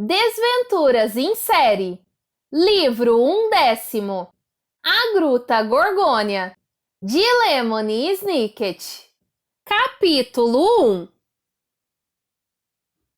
Desventuras em Série. Livro 10. A Gruta Gorgônia, de Lemony Snicket. Capítulo 1.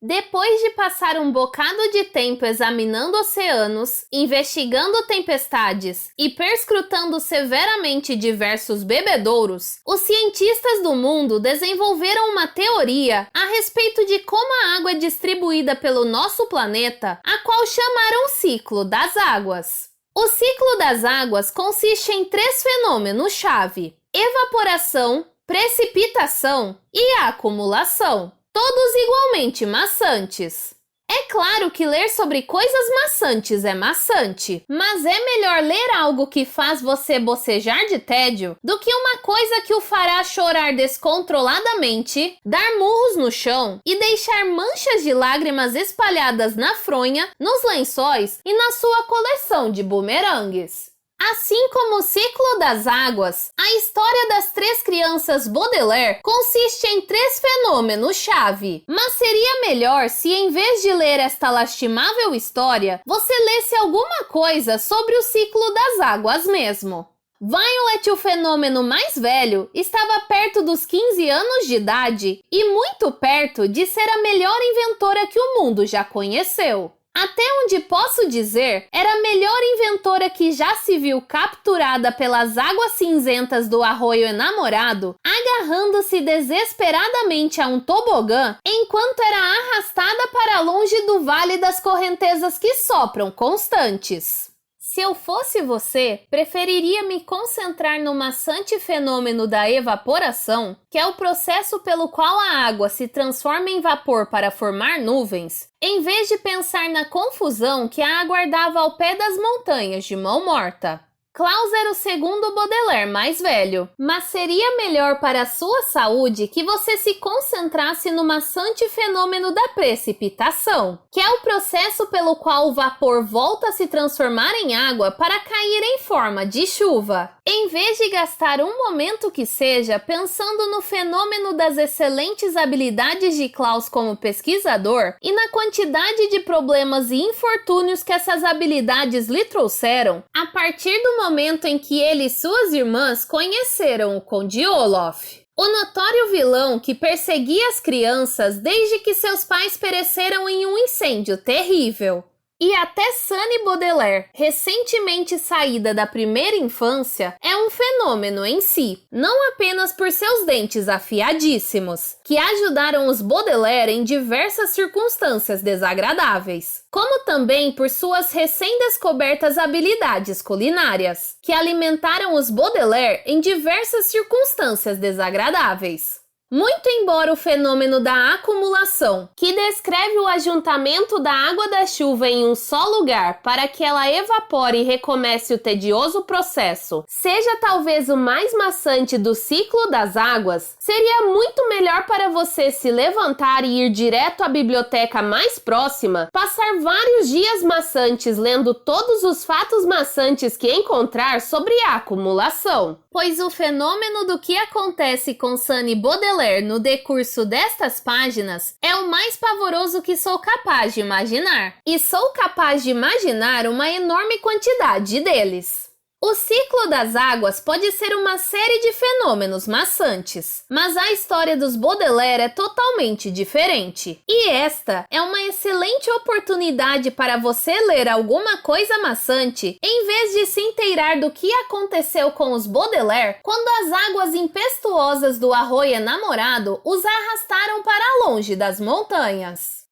Depois de passar um bocado de tempo examinando oceanos, investigando tempestades e perscrutando severamente diversos bebedouros, os cientistas do mundo desenvolveram uma teoria a respeito de como a água é distribuída pelo nosso planeta, a qual chamaram ciclo das águas. O ciclo das águas consiste em 3 fenômenos-chave: evaporação, precipitação e acumulação. Todos igualmente maçantes. É claro que ler sobre coisas maçantes é maçante, mas é melhor ler algo que faz você bocejar de tédio do que uma coisa que o fará chorar descontroladamente, dar murros no chão e deixar manchas de lágrimas espalhadas na fronha, nos lençóis e na sua coleção de bumerangues. Assim como o ciclo das águas, a história das 3 crianças Baudelaire consiste em 3 fenômenos-chave. Mas seria melhor se, em vez de ler esta lastimável história, você lesse alguma coisa sobre o ciclo das águas mesmo. Violet, o fenômeno mais velho, estava perto dos 15 anos de idade e muito perto de ser a melhor inventora que o mundo já conheceu. Até onde posso dizer, era a melhor inventora que já se viu capturada pelas águas cinzentas do arroio enamorado, agarrando-se desesperadamente a um tobogã, enquanto era arrastada para longe do vale das correntezas que sopram constantes. Se eu fosse você, preferiria me concentrar no maçante fenômeno da evaporação, que é o processo pelo qual a água se transforma em vapor para formar nuvens, em vez de pensar na confusão que a aguardava ao pé das montanhas de Mão Morta. Klaus era o segundo Baudelaire mais velho, mas seria melhor para a sua saúde que você se concentrasse no maçante fenômeno da precipitação, que é o processo pelo qual o vapor volta a se transformar em água para cair em forma de chuva. Em vez de gastar um momento que seja pensando no fenômeno das excelentes habilidades de Klaus como pesquisador e na quantidade de problemas e infortúnios que essas habilidades lhe trouxeram, a partir do momento em que ele e suas irmãs conheceram o Conde Olaf, o notório vilão que perseguia as crianças desde que seus pais pereceram em um incêndio terrível. E até Sunny Baudelaire, recentemente saída da primeira infância, é um fenômeno em si, não apenas por seus dentes afiadíssimos, que ajudaram os Baudelaire em diversas circunstâncias desagradáveis, como também por suas recém-descobertas habilidades culinárias, que alimentaram os Baudelaire em diversas circunstâncias desagradáveis. Muito embora o fenômeno da acumulação, que descreve o ajuntamento da água da chuva em um só lugar para que ela evapore e recomece o tedioso processo, seja talvez o mais maçante do ciclo das águas, seria muito melhor para você se levantar e ir direto à biblioteca mais próxima, passar vários dias maçantes lendo todos os fatos maçantes que encontrar sobre a acumulação. Pois o fenômeno do que acontece com Sunny Baudelaire no decurso destas páginas é o mais pavoroso que sou capaz de imaginar. E sou capaz de imaginar uma enorme quantidade deles. O ciclo das águas pode ser uma série de fenômenos maçantes, mas a história dos Baudelaire é totalmente diferente. E esta é uma excelente oportunidade para você ler alguma coisa maçante, em vez de se inteirar do que aconteceu com os Baudelaire quando as águas impetuosas do arroio enamorado os arrastaram para longe das montanhas.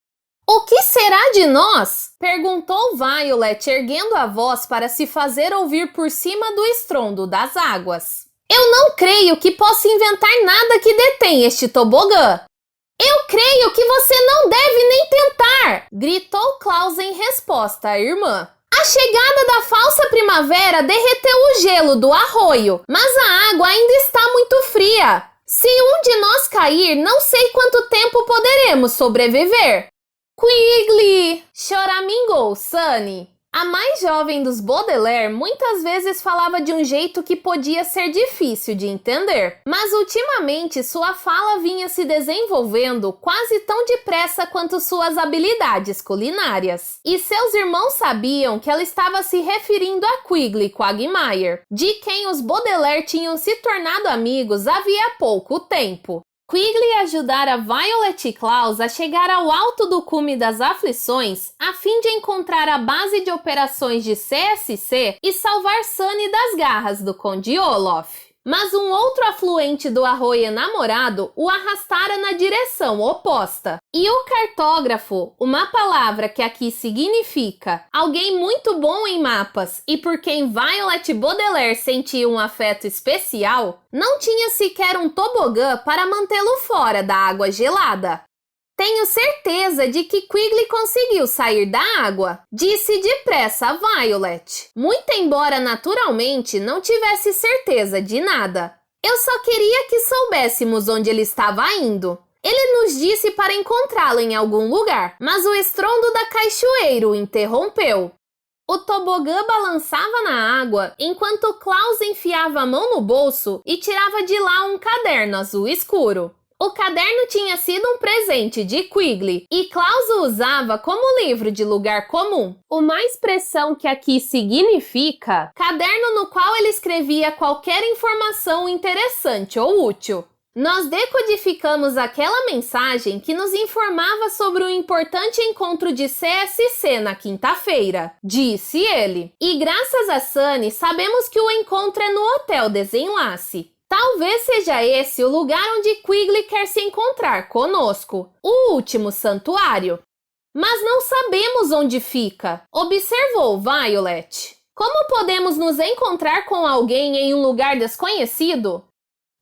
"O que será de nós?" perguntou Violet, erguendo a voz para se fazer ouvir por cima do estrondo das águas. "Eu não creio que possa inventar nada que detém este tobogã." "Eu creio que você não deve nem tentar!" gritou Klaus em resposta à irmã. "A chegada da falsa primavera derreteu o gelo do arroio, mas a água ainda está muito fria. Se um de nós cair, não sei quanto tempo poderemos sobreviver." "Quigley!" choramingou Sunny. A mais jovem dos Baudelaire muitas vezes falava de um jeito que podia ser difícil de entender, mas ultimamente sua fala vinha se desenvolvendo quase tão depressa quanto suas habilidades culinárias. E seus irmãos sabiam que ela estava se referindo a Quigley Quagmire, de quem os Baudelaire tinham se tornado amigos havia pouco tempo. Quigley ajudara Violet e Klaus a chegar ao alto do cume das aflições a fim de encontrar a base de operações de CSC e salvar Sunny das garras do Conde Olaf. Mas um outro afluente do Arroio Namorado o arrastara na direção oposta. E o cartógrafo, uma palavra que aqui significa alguém muito bom em mapas e por quem Violet Baudelaire sentia um afeto especial, não tinha sequer um tobogã para mantê-lo fora da água gelada. Tenho certeza de que Quigley conseguiu sair da água, disse depressa a Violet, muito embora naturalmente não tivesse certeza de nada. Eu só queria que soubéssemos onde ele estava indo. Ele nos disse para encontrá-lo em algum lugar, mas o estrondo da cachoeira o interrompeu. O tobogã balançava na água enquanto Klaus enfiava a mão no bolso e tirava de lá um caderno azul escuro. O caderno tinha sido um presente de Quigley e Klaus o usava como livro de lugar comum, uma expressão que aqui significa caderno no qual ele escrevia qualquer informação interessante ou útil. Nós decodificamos aquela mensagem que nos informava sobre o importante encontro de CSC na quinta-feira, disse ele. E graças a Sunny, sabemos que o encontro é no Hotel Desenlace. Talvez seja esse o lugar onde Quigley quer se encontrar conosco, o último santuário. Mas não sabemos onde fica, observou Violet. Como podemos nos encontrar com alguém em um lugar desconhecido?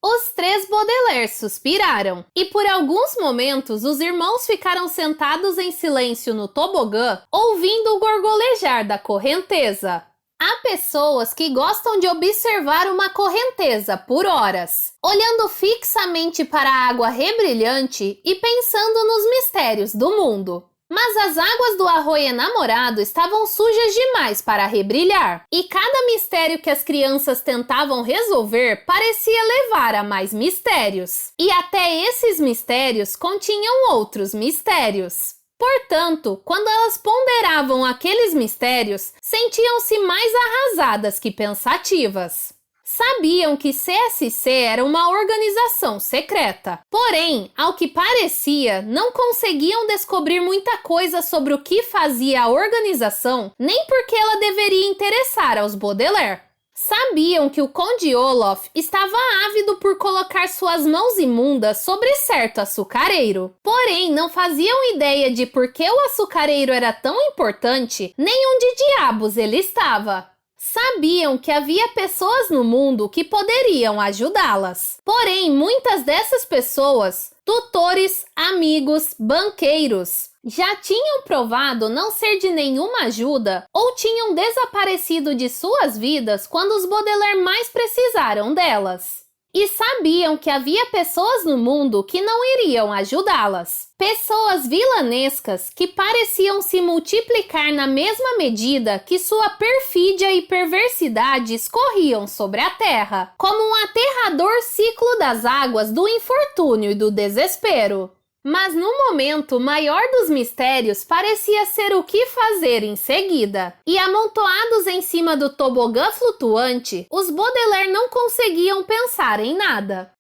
Os três Baudelaire suspiraram, e por alguns momentos os irmãos ficaram sentados em silêncio no tobogã, ouvindo o gorgolejar da correnteza. Há pessoas que gostam de observar uma correnteza por horas, olhando fixamente para a água rebrilhante e pensando nos mistérios do mundo. Mas as águas do Arroio Namorado estavam sujas demais para rebrilhar, e cada mistério que as crianças tentavam resolver parecia levar a mais mistérios. E até esses mistérios continham outros mistérios. Portanto, quando elas ponderavam aqueles mistérios, sentiam-se mais arrasadas que pensativas. Sabiam que CSC era uma organização secreta. Porém, ao que parecia, não conseguiam descobrir muita coisa sobre o que fazia a organização, nem porque ela deveria interessar aos Baudelaire. Sabiam que o Conde Olaf estava ávido por colocar suas mãos imundas sobre certo açucareiro. Porém, não faziam ideia de por que o açucareiro era tão importante, nem onde diabos ele estava. Sabiam que havia pessoas no mundo que poderiam ajudá-las. Porém, muitas dessas pessoas, tutores, amigos, banqueiros, já tinham provado não ser de nenhuma ajuda ou tinham desaparecido de suas vidas quando os Baudelaire mais precisaram delas. E sabiam que havia pessoas no mundo que não iriam ajudá-las. Pessoas vilanescas que pareciam se multiplicar na mesma medida que sua perfídia e perversidade escorriam sobre a terra, como um aterrador ciclo das águas do infortúnio e do desespero. Mas no momento, o maior dos mistérios parecia ser o que fazer em seguida. E amontoados em cima do tobogã flutuante, os Baudelaire não conseguiam pensar em nada.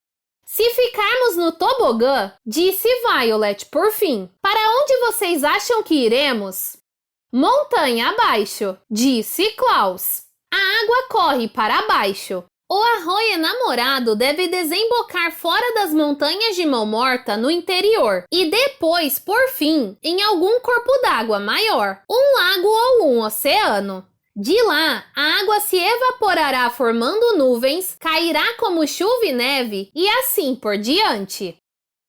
Se ficarmos no tobogã, disse Violet por fim, para onde vocês acham que iremos? Montanha abaixo, disse Klaus. A água corre para baixo. O Arroio Namorado deve desembocar fora das montanhas de Mão Morta no interior e depois, por fim, em algum corpo d'água maior, um lago ou um oceano. De lá, a água se evaporará formando nuvens, cairá como chuva e neve e assim por diante.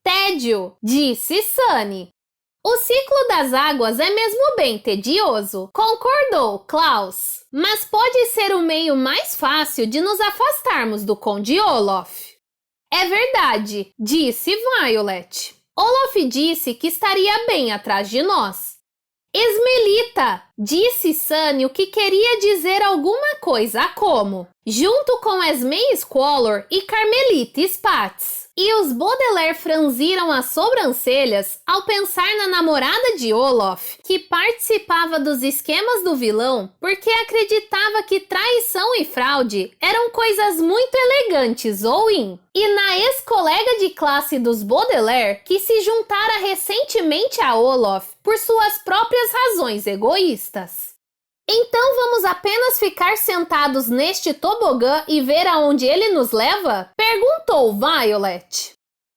Tédio, disse Sunny. O ciclo das águas é mesmo bem tedioso, concordou Klaus. Mas pode ser o meio mais fácil de nos afastarmos do Conde Olaf. É verdade, disse Violet. Olaf disse que estaria bem atrás de nós. Esmelita Rita, disse Sunny o que queria dizer alguma coisa como, junto com Esme Squallor e Carmelita Spatz. E os Baudelaire franziram as sobrancelhas ao pensar na namorada de Olaf, que participava dos esquemas do vilão porque acreditava que traição e fraude eram coisas muito elegantes ou in. E na ex-colega de classe dos Baudelaire, que se juntara recentemente a Olaf por suas próprias razões egoístas. Então vamos apenas ficar sentados neste tobogã e ver aonde ele nos leva? Perguntou Violet.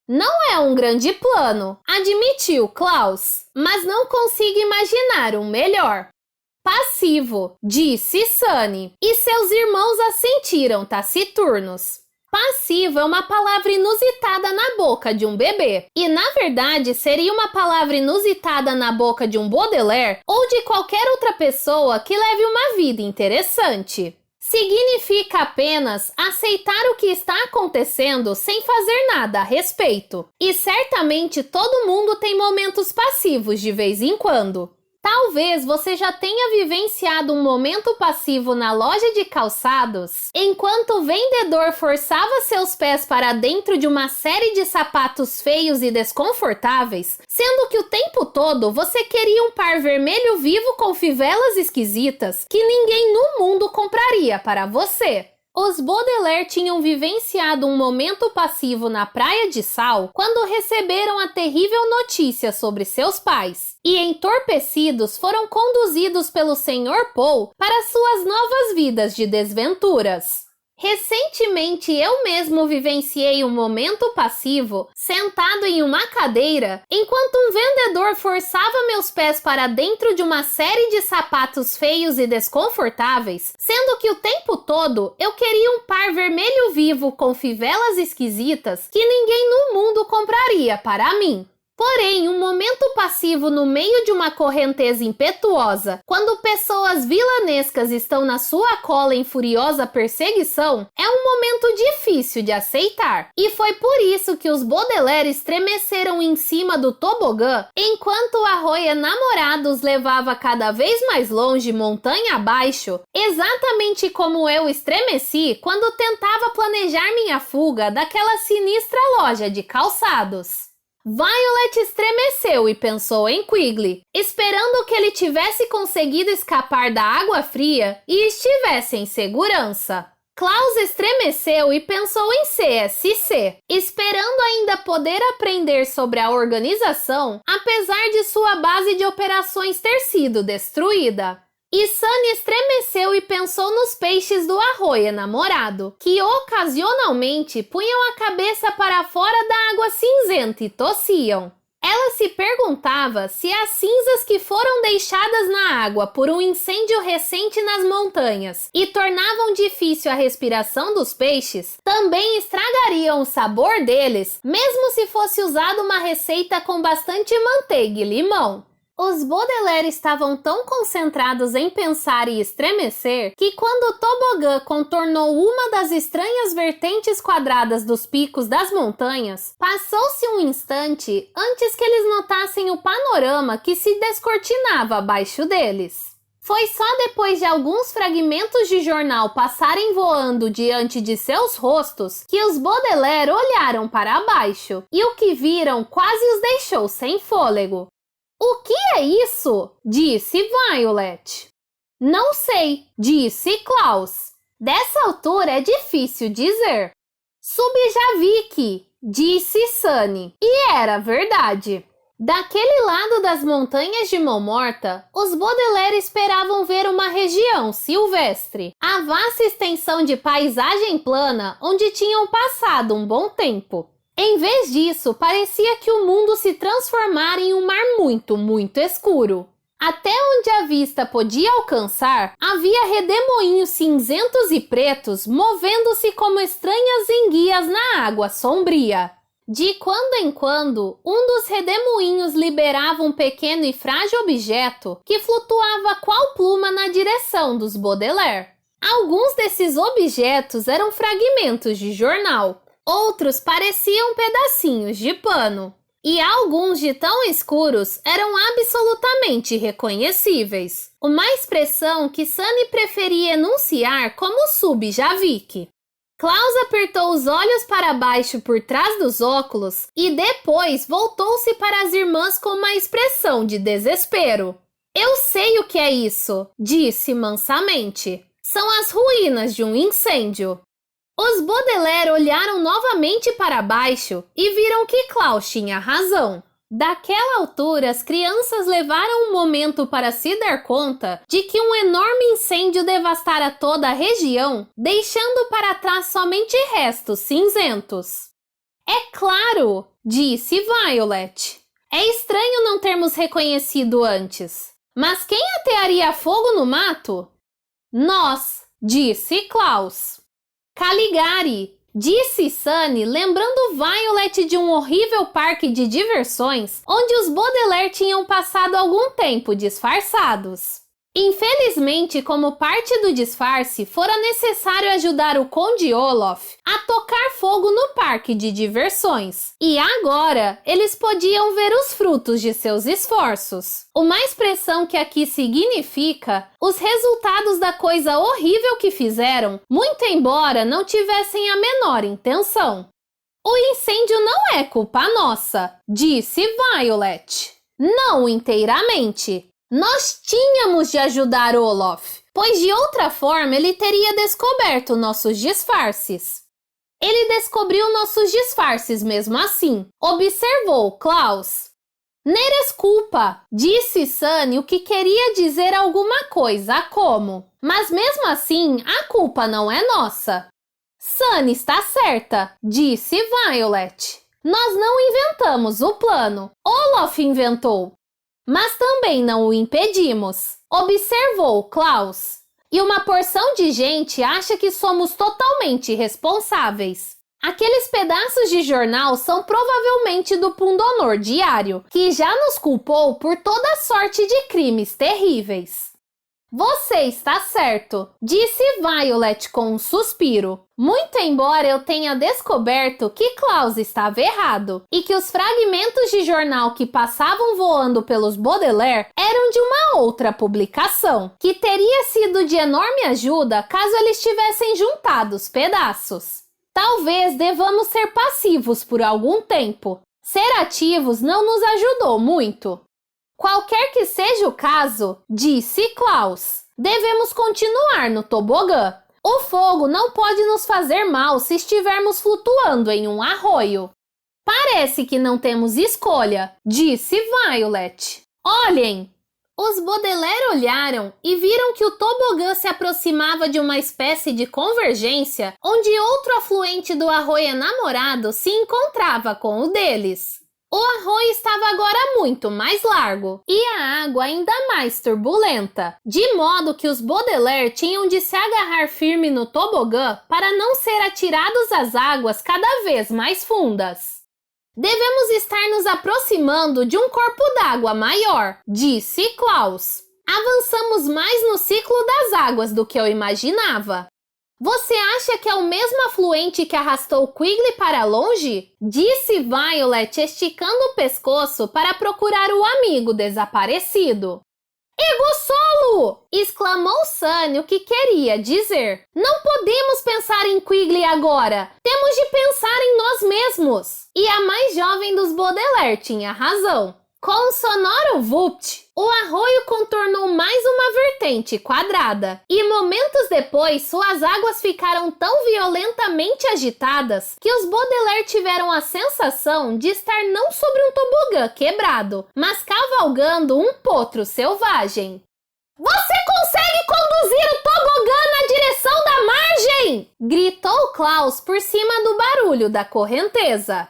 Não é um grande plano, admitiu Klaus, mas não consigo imaginar um melhor. Passivo, disse Sunny, e seus irmãos assentiram taciturnos. Passivo é uma palavra inusitada na boca de um bebê. E, na verdade, seria uma palavra inusitada na boca de um Baudelaire ou de qualquer outra pessoa que leve uma vida interessante. Significa apenas aceitar o que está acontecendo sem fazer nada a respeito. E certamente todo mundo tem momentos passivos de vez em quando. Talvez você já tenha vivenciado um momento passivo na loja de calçados, enquanto o vendedor forçava seus pés para dentro de uma série de sapatos feios e desconfortáveis, sendo que o tempo todo você queria um par vermelho vivo com fivelas esquisitas que ninguém no mundo compraria para você. Os Baudelaire tinham vivenciado um momento passivo na Praia de Sal quando receberam a terrível notícia sobre seus pais e, entorpecidos, foram conduzidos pelo Sr. Paul para suas novas vidas de desventuras. Recentemente, eu mesmo vivenciei um momento passivo sentado em uma cadeira enquanto um vendedor forçava meus pés para dentro de uma série de sapatos feios e desconfortáveis, sendo que o tempo todo eu queria um par vermelho vivo com fivelas esquisitas que ninguém no mundo compraria para mim. Porém, um momento passivo no meio de uma correnteza impetuosa, quando pessoas vilanescas estão na sua cola em furiosa perseguição, é um momento difícil de aceitar. E foi por isso que os Baudelaire estremeceram em cima do tobogã, enquanto a Roya Namorados levava cada vez mais longe montanha abaixo, exatamente como eu estremeci quando tentava planejar minha fuga daquela sinistra loja de calçados. Violet estremeceu e pensou em Quigley, esperando que ele tivesse conseguido escapar da água fria e estivesse em segurança. Klaus estremeceu e pensou em CSC, esperando ainda poder aprender sobre a organização, apesar de sua base de operações ter sido destruída. E Sunny estremeceu e pensou nos peixes do Arroio Namorado, que ocasionalmente punham a cabeça para fora da água cinzenta e tossiam. Ela se perguntava se as cinzas que foram deixadas na água por um incêndio recente nas montanhas e tornavam difícil a respiração dos peixes, também estragariam o sabor deles, mesmo se fosse usada uma receita com bastante manteiga e limão. Os Baudelaire estavam tão concentrados em pensar e estremecer que quando o tobogã contornou uma das estranhas vertentes quadradas dos picos das montanhas, passou-se um instante antes que eles notassem o panorama que se descortinava abaixo deles. Foi só depois de alguns fragmentos de jornal passarem voando diante de seus rostos que os Baudelaire olharam para baixo, e o que viram quase os deixou sem fôlego. "O que é isso?" disse Violet. "Não sei", disse Klaus. "Dessa altura é difícil dizer." "Subjavik", disse Sunny. E era verdade. Daquele lado das montanhas de Mão Morta, os Baudelaire esperavam ver uma região silvestre, a vasta extensão de paisagem plana onde tinham passado um bom tempo. Em vez disso, parecia que o mundo se transformara em um mar muito, muito escuro. Até onde a vista podia alcançar, havia redemoinhos cinzentos e pretos movendo-se como estranhas enguias na água sombria. De quando em quando, um dos redemoinhos liberava um pequeno e frágil objeto que flutuava qual pluma na direção dos Baudelaire. Alguns desses objetos eram fragmentos de jornal. Outros pareciam pedacinhos de pano. e alguns de tão escuros eram absolutamente reconhecíveis. Uma expressão que Sunny preferia enunciar como Subjavik. Klaus apertou os olhos para baixo por trás dos óculos e depois voltou-se para as irmãs com uma expressão de desespero. Eu sei o que é isso, disse mansamente. São as ruínas de um incêndio. Os Baudelaire olharam novamente para baixo e viram que Klaus tinha razão. Daquela altura, as crianças levaram um momento para se dar conta de que um enorme incêndio devastara toda a região, deixando para trás somente restos cinzentos. É claro, disse Violet. É estranho não termos reconhecido antes. Mas quem atearia fogo no mato? Nós, disse Klaus. Caligari, disse Sunny, lembrando Violet de um horrível parque de diversões onde os Baudelaire tinham passado algum tempo disfarçados. Infelizmente, como parte do disfarce, fora necessário ajudar o Conde Olaf a tocar fogo no parque de diversões. E agora, eles podiam ver os frutos de seus esforços. Uma expressão que aqui significa os resultados da coisa horrível que fizeram, muito embora não tivessem a menor intenção. O incêndio não é culpa nossa, disse Violet. Não inteiramente. Nós tínhamos de ajudar Olaf, pois de outra forma ele teria descoberto nossos disfarces. Ele descobriu nossos disfarces mesmo assim, observou Klaus. Neres culpa, disse Sunny, o que queria dizer alguma coisa como. Mas mesmo assim, a culpa não é nossa. Sunny está certa, disse Violet. Nós não inventamos o plano, Olaf inventou. Mas também não o impedimos, observou Klaus. E uma porção de gente acha que somos totalmente responsáveis. Aqueles pedaços de jornal são provavelmente do Pundonor Diário, que já nos culpou por toda sorte de crimes terríveis. Você está certo, disse Violet com um suspiro. Muito embora eu tenha descoberto que Klaus estava errado e que os fragmentos de jornal que passavam voando pelos Baudelaire eram de uma outra publicação, que teria sido de enorme ajuda caso eles tivessem juntado os pedaços. Talvez devamos ser passivos por algum tempo. Ser ativos não nos ajudou muito. Qualquer que seja o caso, disse Klaus, devemos continuar no tobogã. O fogo não pode nos fazer mal se estivermos flutuando em um arroio. Parece que não temos escolha, disse Violet. Olhem! Os Baudelaire olharam e viram que o tobogã se aproximava de uma espécie de convergência onde outro afluente do arroio enamorado se encontrava com o deles. O arroio estava agora muito mais largo e a água ainda mais turbulenta, de modo que os Baudelaire tinham de se agarrar firme no tobogã para não ser atirados às águas cada vez mais fundas. Devemos estar nos aproximando de um corpo d'água maior, disse Klaus. Avançamos mais no ciclo das águas do que eu imaginava. Você acha que é o mesmo afluente que arrastou Quigley para longe? Disse Violet, esticando o pescoço para procurar o amigo desaparecido. Egosolo! Exclamou Sunny, o que queria dizer. Não podemos pensar em Quigley agora. Temos de pensar em nós mesmos. E a mais jovem dos Baudelaire tinha razão. Com um sonoro vupt, o arroio contornou mais uma vertente quadrada e momentos depois suas águas ficaram tão violentamente agitadas que os Baudelaire tiveram a sensação de estar não sobre um tobogã quebrado, mas cavalgando um potro selvagem. Você consegue conduzir o tobogã na direção da margem! Gritou Klaus por cima do barulho da correnteza.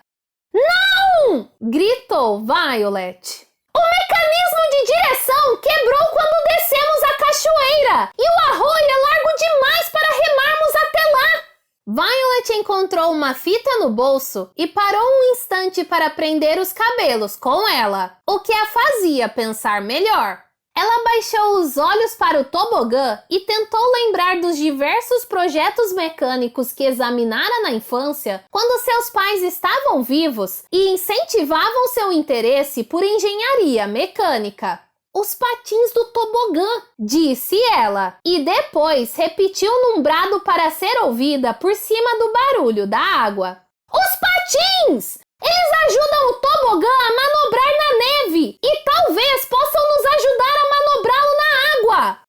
Não! Gritou Violet. O mecanismo de direção quebrou quando descemos a cachoeira e o arroio é largo demais para remarmos até lá. Violet encontrou uma fita no bolso e parou um instante para prender os cabelos com ela, o que a fazia pensar melhor. Ela baixou os olhos para o tobogã e tentou lembrar dos diversos projetos mecânicos que examinara na infância quando seus pais estavam vivos e incentivavam seu interesse por engenharia mecânica. Os patins do tobogã, disse ela, e depois repetiu num brado para ser ouvida por cima do barulho da água. Os patins! Eles ajudam o tobogã a manobrar na neve e talvez possam nos ajudar a manobrá-lo na água.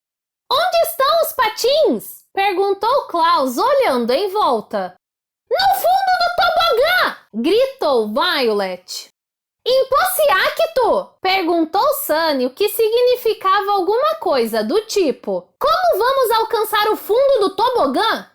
Onde estão os patins? Perguntou Klaus, olhando em volta. No fundo do tobogã! Gritou Violet. Impossiacto? Perguntou Sunny, o que significava alguma coisa do tipo: como vamos alcançar o fundo do tobogã?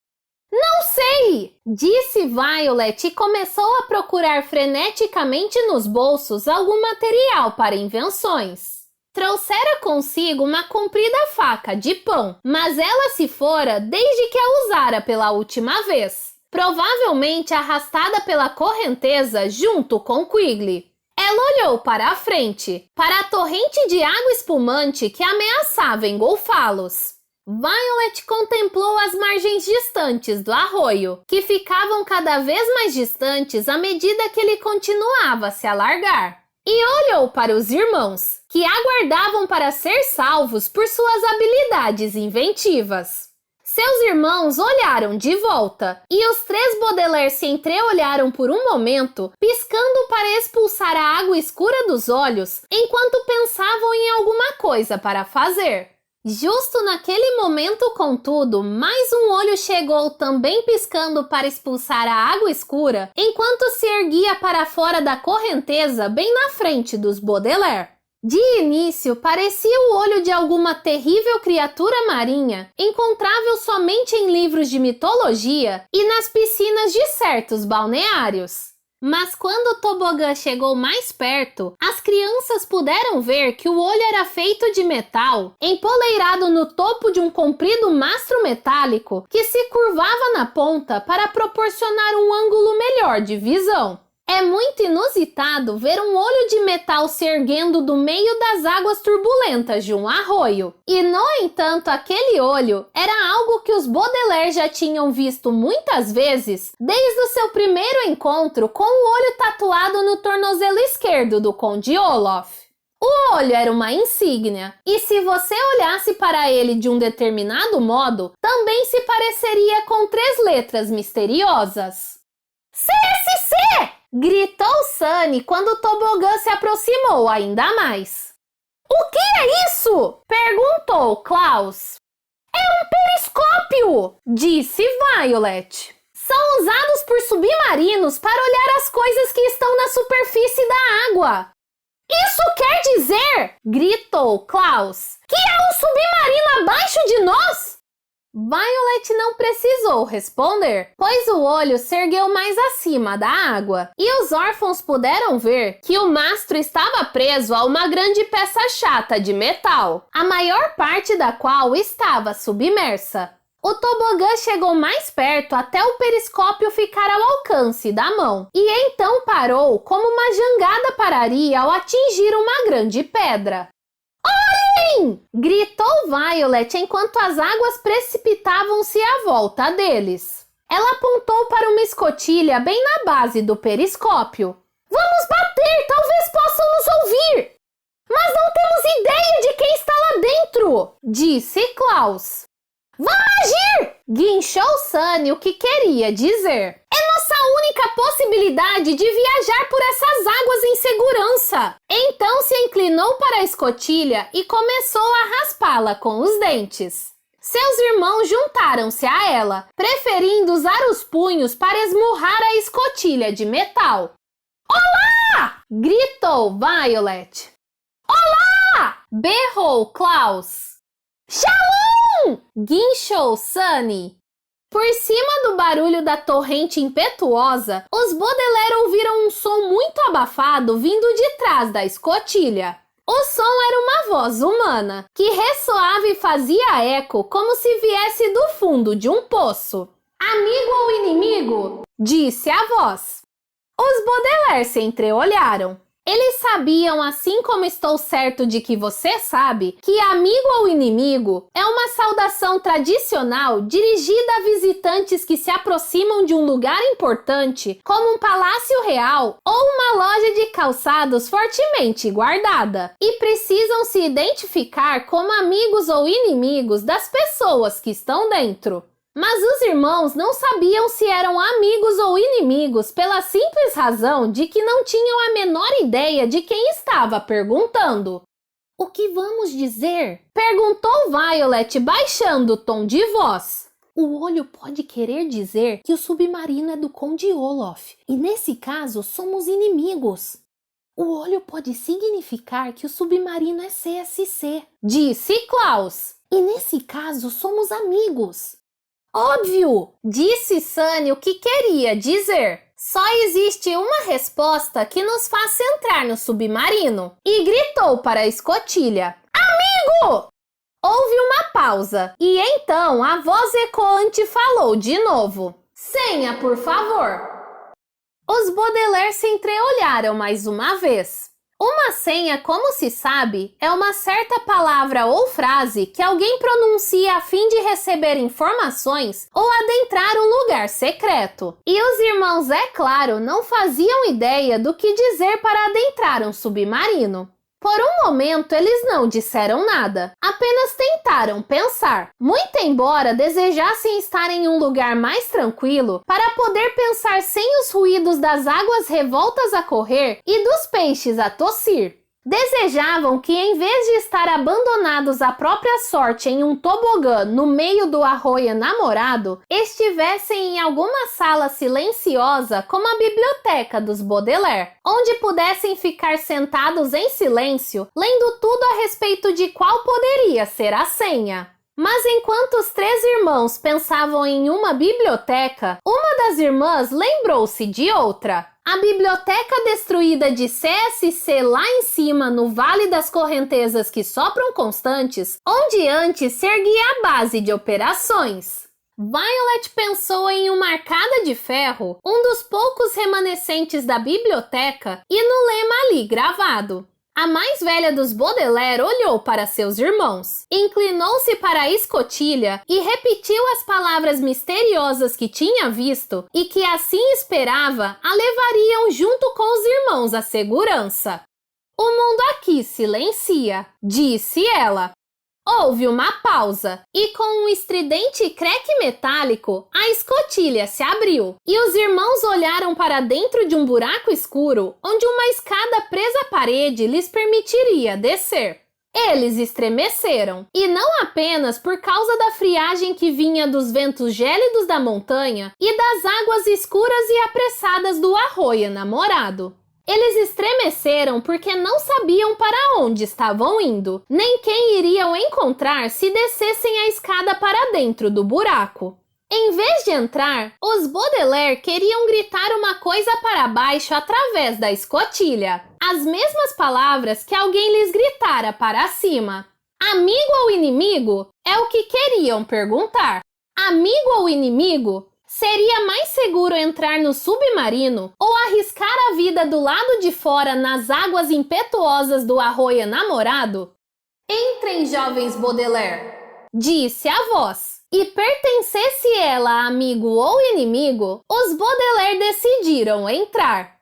Não sei, disse Violet e começou a procurar freneticamente nos bolsos algum material para invenções. Trouxera consigo uma comprida faca de pão, mas ela se fora desde que a usara pela última vez, provavelmente arrastada pela correnteza junto com Quigley. Ela olhou para a frente, para a torrente de água espumante que ameaçava engolfá-los. Violet contemplou as margens distantes do arroio, que ficavam cada vez mais distantes à medida que ele continuava a se alargar. E olhou para os irmãos, que aguardavam para ser salvos por suas habilidades inventivas. Seus irmãos olharam de volta, e os três Baudelaire se entreolharam por um momento, piscando para expulsar a água escura dos olhos, enquanto pensavam em alguma coisa para fazer. Justo naquele momento, contudo, mais um olho chegou também piscando para expulsar a água escura, enquanto se erguia para fora da correnteza bem na frente dos Baudelaire. De início, parecia o olho de alguma terrível criatura marinha, encontrável somente em livros de mitologia e nas piscinas de certos balneários. Mas quando o tobogã chegou mais perto, as crianças puderam ver que o olho era feito de metal, empoleirado no topo de um comprido mastro metálico que se curvava na ponta para proporcionar um ângulo melhor de visão. É muito inusitado ver um olho de metal se erguendo do meio das águas turbulentas de um arroio. E, no entanto, aquele olho era algo que os Baudelaire já tinham visto muitas vezes desde o seu primeiro encontro com o olho tatuado no tornozelo esquerdo do Conde Olaf. O olho era uma insígnia, e se você olhasse para ele de um determinado modo, também se pareceria com 3 letras misteriosas. CSC! Gritou Sunny quando o tobogã se aproximou ainda mais. O que é isso? Perguntou Klaus. É um periscópio, disse Violet. São usados por submarinos para olhar as coisas que estão na superfície da água. Isso quer dizer, gritou Klaus, que há um submarino abaixo de nós? Violet não precisou responder, pois o olho se ergueu mais acima da água, e os órfãos puderam ver que o mastro estava preso a uma grande peça chata de metal, a maior parte da qual estava submersa. O tobogã chegou mais perto até o periscópio ficar ao alcance da mão, e então parou como uma jangada pararia ao atingir uma grande pedra. Olhem! Gritou Violet enquanto as águas precipitavam-se à volta deles. Ela apontou para uma escotilha bem na base do periscópio. Vamos bater, talvez possam nos ouvir! Mas não temos ideia de quem está lá dentro, disse Klaus. Vamos agir! Guinchou Sunny, o que queria dizer. É nossa única possibilidade de viajar por essas águas em segurança. Então se inclinou para a escotilha e começou a raspá-la com os dentes. Seus irmãos juntaram-se a ela, preferindo usar os punhos para esmurrar a escotilha de metal. Olá! Gritou Violet. Olá! Berrou Klaus. Shalom! Guinchou Sunny. Por cima do barulho da torrente impetuosa, os Baudelaire ouviram um som muito abafado vindo de trás da escotilha. O som era uma voz humana, que ressoava e fazia eco como se viesse do fundo de um poço. Amigo ou inimigo? Disse a voz. Os Baudelaire se entreolharam. Eles sabiam, assim como estou certo de que você sabe, que amigo ou inimigo é uma saudação tradicional dirigida a visitantes que se aproximam de um lugar importante, como um palácio real ou uma loja de calçados fortemente guardada, e precisam se identificar como amigos ou inimigos das pessoas que estão dentro. Mas os irmãos não sabiam se eram amigos ou inimigos pela simples razão de que não tinham a menor ideia de quem estava perguntando. O que vamos dizer? Perguntou Violet, baixando o tom de voz. O olho pode querer dizer que o submarino é do Conde Olaf, e nesse caso somos inimigos. O olho pode significar que o submarino é CSC, disse Klaus, e nesse caso somos amigos. Óbvio! Disse Sunny o que queria dizer. Só existe uma resposta que nos faça entrar no submarino. E gritou para a escotilha. Amigo! Houve uma pausa. E então a voz ecoante falou de novo. Senha, por favor. Os Baudelaire se entreolharam mais uma vez. Uma senha, como se sabe, é uma certa palavra ou frase que alguém pronuncia a fim de receber informações ou adentrar um lugar secreto. E os irmãos, é claro, não faziam ideia do que dizer para adentrar um submarino. Por um momento, eles não disseram nada, apenas tentaram pensar, muito embora desejassem estar em um lugar mais tranquilo para poder pensar sem os ruídos das águas revoltas a correr e dos peixes a tossir. Desejavam que, em vez de estar abandonados à própria sorte em um tobogã no meio do Arroio Namorado, estivessem em alguma sala silenciosa como a biblioteca dos Baudelaire, onde pudessem ficar sentados em silêncio, lendo tudo a respeito de qual poderia ser a senha. Mas enquanto os três irmãos pensavam em uma biblioteca, uma das irmãs lembrou-se de outra. A biblioteca destruída de CSC lá em cima, no Vale das Correntezas que Sopram Constantes, onde antes se erguia a base de operações. Violet pensou em uma arcada de ferro, um dos poucos remanescentes da biblioteca, e no lema ali gravado. A mais velha dos Baudelaire olhou para seus irmãos, inclinou-se para a escotilha e repetiu as palavras misteriosas que tinha visto e que assim esperava a levariam junto com os irmãos à segurança. O mundo aqui silencia, disse ela. Houve uma pausa, e com um estridente creque metálico, a escotilha se abriu, e os irmãos olharam para dentro de um buraco escuro, onde uma escada presa à parede lhes permitiria descer. Eles estremeceram, e não apenas por causa da friagem que vinha dos ventos gélidos da montanha e das águas escuras e apressadas do Arroio Namorado. Eles estremeceram porque não sabiam para onde estavam indo, nem quem iriam encontrar se descessem a escada para dentro do buraco. Em vez de entrar, os Baudelaire queriam gritar uma coisa para baixo através da escotilha. As mesmas palavras que alguém lhes gritara para cima. Amigo ou inimigo? É o que queriam perguntar. Amigo ou inimigo? Seria mais seguro entrar no submarino ou arriscar a vida do lado de fora nas águas impetuosas do Arroio Namorado? Entrem, jovens Baudelaire, disse a voz. E pertencesse ela a amigo ou inimigo, os Baudelaire decidiram entrar.